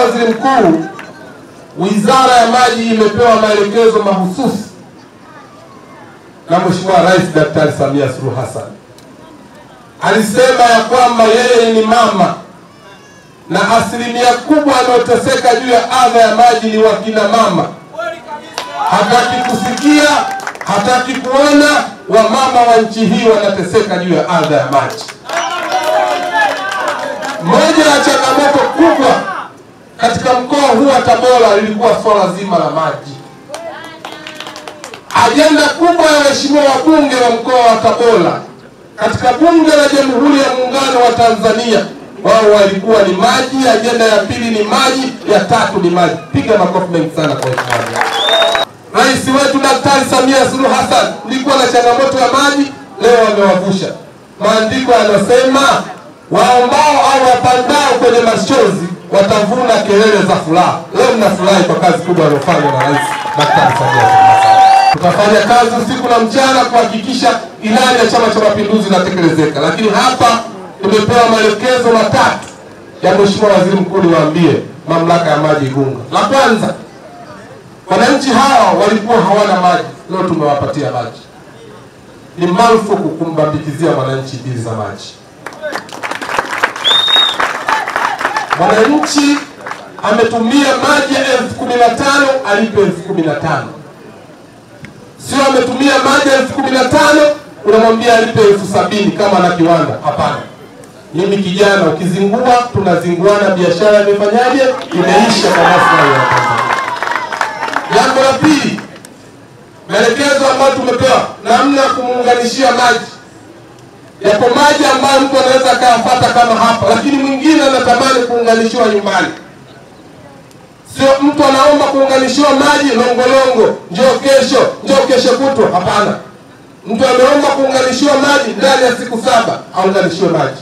Waziri Mkuu, Wizara ya Maji imepewa maelekezo mahususi na Mheshimiwa Rais Daktari Samia Suluhu Hassan. Alisema ya kwamba yeye ni mama na asilimia kubwa anayoteseka juu ya adha ya maji ni wakina mama. Hataki kusikia, hataki kuona wamama wa nchi hii wanateseka juu ya adha ya maji. Moja ya changamoto kubwa katika mkoa huu wa Tabora ilikuwa swala zima la maji. Ajenda kubwa ya waheshimiwa wabunge wa mkoa wa Tabora katika Bunge la Jamhuri ya Muungano wa Tanzania, wao walikuwa ni maji. Ajenda ya pili ni maji, ya tatu ni maji. Piga makofi mengi sana kwa heshima. Rais wetu Daktari Samia Suluhu Hassan ilikuwa na changamoto ya maji, leo amewavusha. Maandiko yanasema waombao au wapandao kwenye machozi watavuna kelele za furaha. Leo mnafurahi kwa kazi kubwa aliyofanya na Rais Daktari Samia Suluhu Hassan. Tutafanya kazi usiku na mchana kuhakikisha ilani ya Chama cha Mapinduzi inatekelezeka. Lakini hapa tumepewa maelekezo matatu ya Mheshimiwa Waziri Mkuu, niwaambie mamlaka ya maji Igunga. La kwanza, wananchi hawa walikuwa hawana maji, leo tumewapatia maji. Ni marufuku kumbambikizia mwananchi bili za maji. Mwananchi ametumia maji ya 15,000 alipe 15,000. Sio ametumia maji ya 15,000 unamwambia alipe 70,000 kama ana kiwanda. Hapana. Mimi kijana, ukizingua tunazinguana, biashara imefanyaje? Imeisha kwa maslahi ya Tanzania. Jambo la pili, maelekezo ambayo tumepewa namna ya kumuunganishia maji. Yapo maji ambayo mtu anaweza akayapata kama hapa, lakini mwingine anatamani kuunganishiwa nyumbani. Sio mtu anaomba kuunganishiwa maji Longolongo, njoo kesho kutwa. Hapana. Mtu ameomba kuunganishiwa maji ndani ya siku 7 aunganishiwe maji.